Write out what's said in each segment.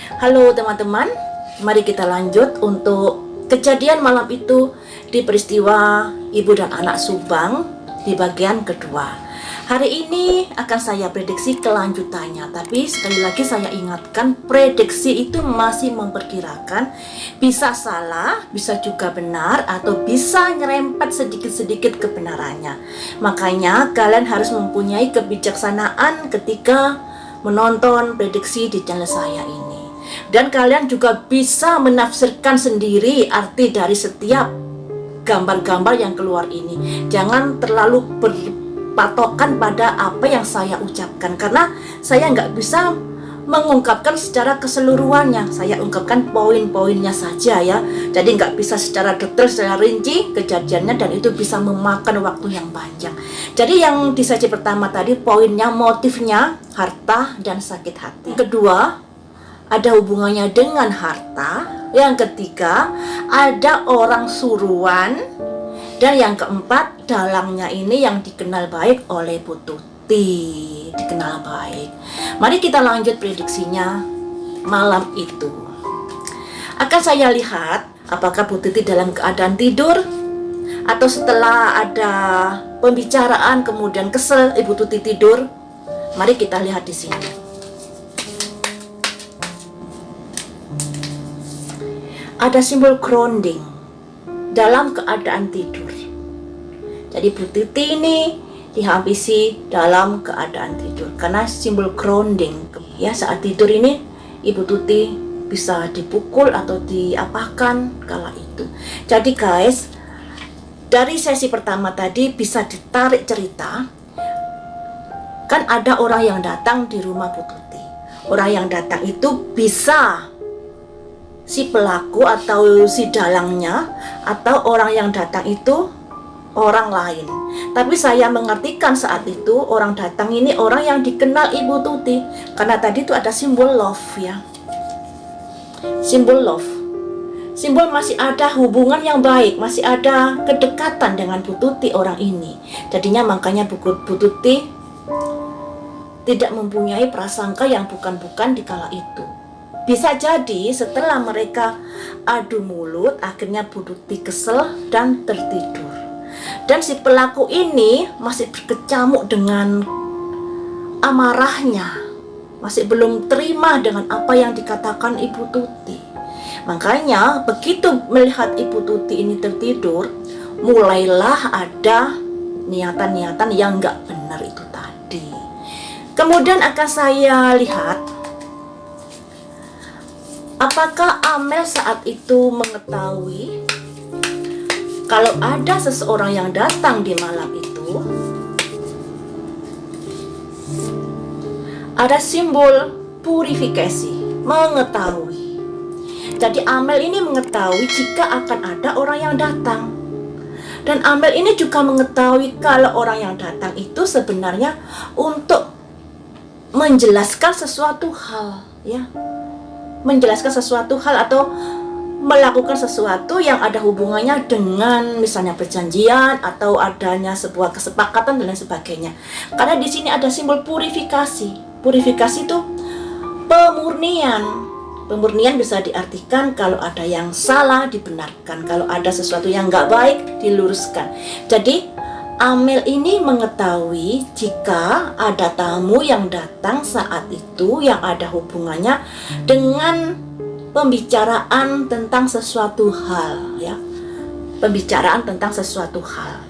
Halo teman-teman, mari kita lanjut untuk kejadian malam itu di peristiwa ibu dan anak Subang di bagian kedua. Hari ini akan saya prediksi kelanjutannya, tapi sekali lagi saya ingatkan, prediksi itu masih memperkirakan, bisa salah, bisa juga benar, atau bisa nyerempet sedikit-sedikit kebenarannya. Makanya kalian harus mempunyai kebijaksanaan ketika menonton prediksi di channel saya ini. Dan kalian juga bisa menafsirkan sendiri arti dari setiap gambar-gambar yang keluar ini. Jangan terlalu berpatokan pada apa yang saya ucapkan, karena saya nggak bisa mengungkapkan secara keseluruhannya. Saya ungkapkan poin-poinnya saja ya. Jadi nggak bisa secara detail, secara rinci kejadiannya, dan itu bisa memakan waktu yang panjang. Jadi yang di sesi pertama tadi poinnya, motifnya harta dan sakit hati. Kedua, ada hubungannya dengan harta. Yang ketiga, ada orang suruhan. Dan yang keempat, dalangnya ini yang dikenal baik oleh Bu Tuti, dikenal baik. Mari kita lanjut prediksinya malam itu. Akan saya lihat apakah Bu Tuti dalam keadaan tidur, atau setelah ada pembicaraan kemudian kesel Ibu Tuti tidur. Mari kita lihat di sini. Ada simbol grounding dalam keadaan tidur. Jadi Bu Tuti ini dihabisi dalam keadaan tidur karena simbol grounding. Ya, saat tidur ini Ibu Tuti bisa dipukul atau diapakan kala itu. Jadi guys, dari sesi pertama tadi bisa ditarik cerita. Kan ada orang yang datang di rumah Bu Tuti. Orang yang datang itu bisa si pelaku atau si dalangnya, atau orang yang datang itu orang lain. Tapi saya mengartikan saat itu orang datang ini orang yang dikenal Ibu Tuti, karena tadi itu ada simbol love ya. Simbol love. Simbol masih ada hubungan yang baik, masih ada kedekatan dengan Bu Tuti orang ini. Jadinya makanya Bu Tuti tidak mempunyai prasangka yang bukan-bukan di kala itu. Bisa jadi setelah mereka adu mulut, akhirnya Bu Tuti kesel dan tertidur. Dan si pelaku ini masih berkecamuk dengan amarahnya, masih belum terima dengan apa yang dikatakan Ibu Tuti. Makanya begitu melihat Ibu Tuti ini tertidur, mulailah ada niatan-niatan yang nggak benar itu tadi. Kemudian akan saya lihat, apakah Amel saat itu mengetahui kalau ada seseorang yang datang di malam itu? Ada simbol purifikasi, mengetahui. Jadi Amel ini mengetahui jika akan ada orang yang datang. Dan Amel ini juga mengetahui kalau orang yang datang itu sebenarnya untuk menjelaskan sesuatu hal ya. Menjelaskan sesuatu hal atau melakukan sesuatu yang ada hubungannya dengan misalnya perjanjian atau adanya sebuah kesepakatan dan lain sebagainya. Karena di sini ada simbol purifikasi. Purifikasi itu pemurnian. Pemurnian bisa diartikan kalau ada yang salah dibenarkan, kalau ada sesuatu yang nggak baik diluruskan. Jadi Amel ini mengetahui jika ada tamu yang datang saat itu yang ada hubungannya dengan pembicaraan tentang sesuatu hal ya. Pembicaraan tentang sesuatu hal.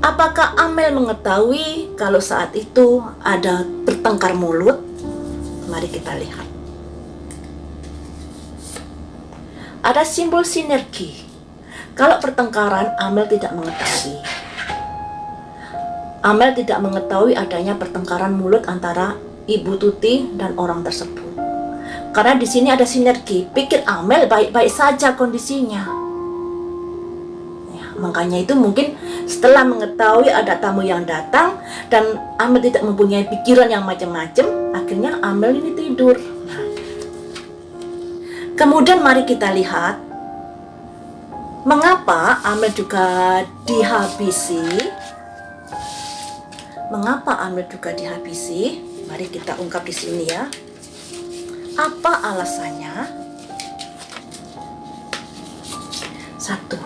Apakah Amel mengetahui kalau saat itu ada bertengkar mulut? Mari kita lihat. Ada simbol sinergi. Kalau pertengkaran, Amel tidak mengetahui. Amel tidak mengetahui adanya pertengkaran mulut antara Ibu Tuti dan orang tersebut. Karena di sini ada sinergi. Pikir Amel baik-baik saja kondisinya. Ya, makanya itu mungkin setelah mengetahui ada tamu yang datang dan Amel tidak mempunyai pikiran yang macam-macam, akhirnya Amel ini tidur. Nah, kemudian mari kita lihat mengapa Amel juga dihabisi. mengapa Amel juga dihabisi? Mari kita ungkap di sini ya. Apa alasannya? Satu,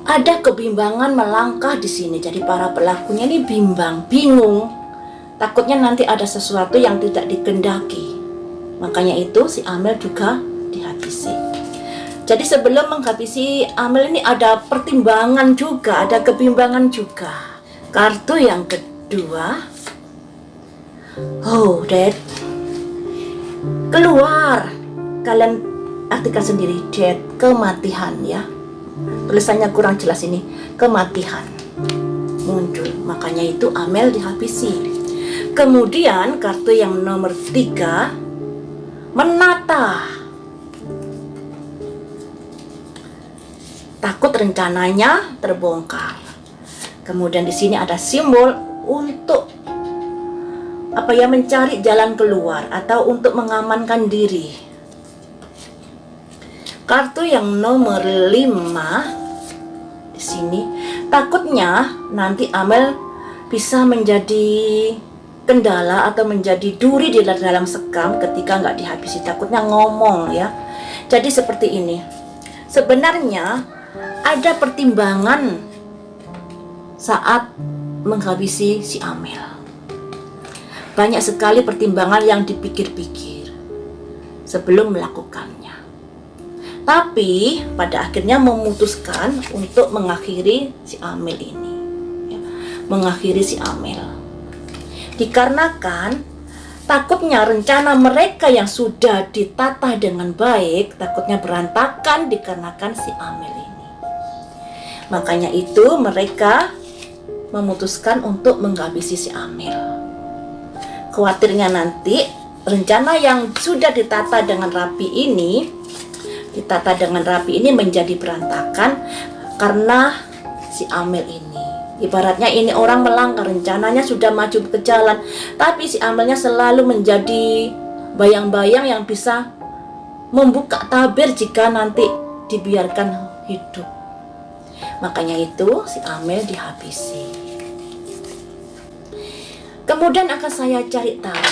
ada kebimbangan melangkah di sini. Jadi para pelakunya ini bingung. Takutnya nanti ada sesuatu yang tidak dikehendaki. Makanya itu si Amel juga dihabisi. Jadi sebelum menghabisi Amel ini ada pertimbangan juga, ada kebimbangan juga. Kartu yang kedua, oh Dad, keluar. Kalian artikan sendiri, Dad, kematian ya. Tulisannya kurang jelas ini, kematian muncul. Makanya itu Amel dihabisi. Kemudian kartu yang nomor 3, menata. Takut rencananya terbongkar. Kemudian di sini ada simbol untuk mencari jalan keluar atau untuk mengamankan diri. Kartu yang nomor 5 di sini, takutnya nanti Amel bisa menjadi kendala atau menjadi duri di dalam sekam ketika nggak dihabisi. Takutnya ngomong ya. Jadi seperti ini. Sebenarnya ada pertimbangan saat menghabisi si Amel. Banyak sekali pertimbangan yang dipikir-pikir sebelum melakukannya. Tapi pada akhirnya memutuskan untuk mengakhiri si Amel ini. Mengakhiri si Amel. Dikarenakan takutnya rencana mereka yang sudah ditata dengan baik, takutnya berantakan dikarenakan si Amel ini. Makanya itu mereka memutuskan untuk menghabisi si Amel. Khawatirnya nanti rencana yang sudah ditata dengan rapi ini menjadi berantakan karena si Amel ini. Ibaratnya ini orang melanggar, rencananya sudah maju ke jalan, tapi si Amelnya selalu menjadi bayang-bayang yang bisa membuka tabir jika nanti dibiarkan hidup. Makanya itu si Amel dihabisi. Kemudian akan saya cari tahu,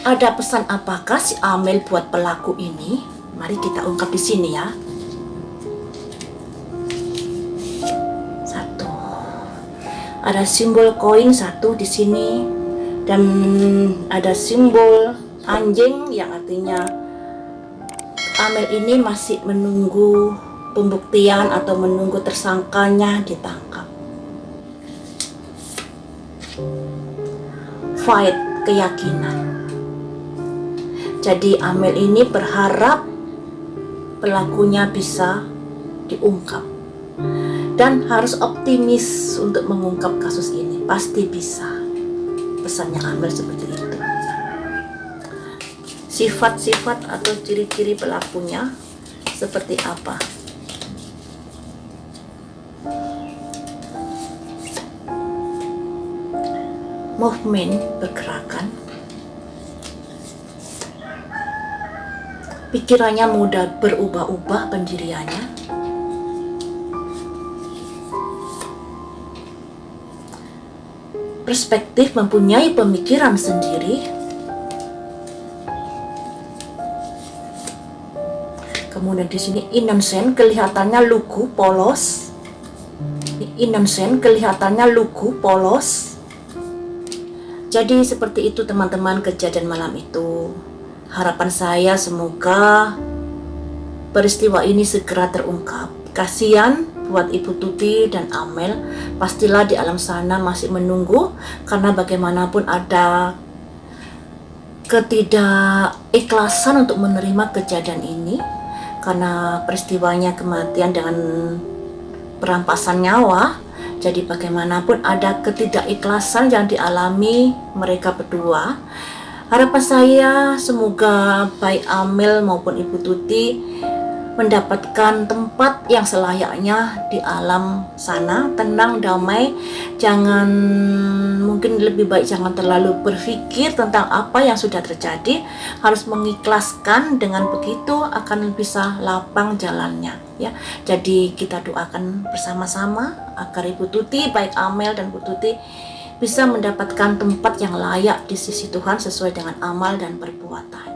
ada pesan apakah si Amel buat pelaku ini? Mari kita ungkap di sini ya. Satu, ada simbol koin 1 di sini, dan ada simbol anjing yang artinya Amel ini masih menunggu pembuktian atau menunggu tersangkanya ditangkap. Fight, keyakinan. Jadi Amel ini berharap pelakunya bisa diungkap dan harus optimis untuk mengungkap kasus ini. Pasti bisa. Pesannya Amel seperti itu. Sifat-sifat atau ciri-ciri pelakunya seperti apa? Movement, pergerakan. Pikirannya mudah berubah-ubah pendiriannya. Perspektif, mempunyai pemikiran sendiri. Kemudian di sini innocent, kelihatannya lugu, polos. Innocent, kelihatannya lugu, polos. Jadi seperti itu teman-teman kejadian malam itu. Harapan saya semoga peristiwa ini segera terungkap. Kasihan buat Ibu Tuti dan Amel, pastilah di alam sana masih menunggu, karena bagaimanapun ada ketidakikhlasan untuk menerima kejadian ini, karena peristiwanya kematian dengan perampasan nyawa. Jadi bagaimanapun ada ketidakikhlasan yang dialami mereka berdua. Harapan saya semoga baik Amel maupun Ibu Tuti mendapatkan tempat yang selayaknya di alam sana, tenang, damai. Jangan mungkin lebih baik jangan terlalu berpikir tentang apa yang sudah terjadi, harus mengikhlaskan. Dengan begitu akan bisa lapang jalannya ya. Jadi kita doakan bersama-sama agar Ibu Tuti, baik Amel dan Bu Tuti, bisa mendapatkan tempat yang layak di sisi Tuhan sesuai dengan amal dan perbuatan.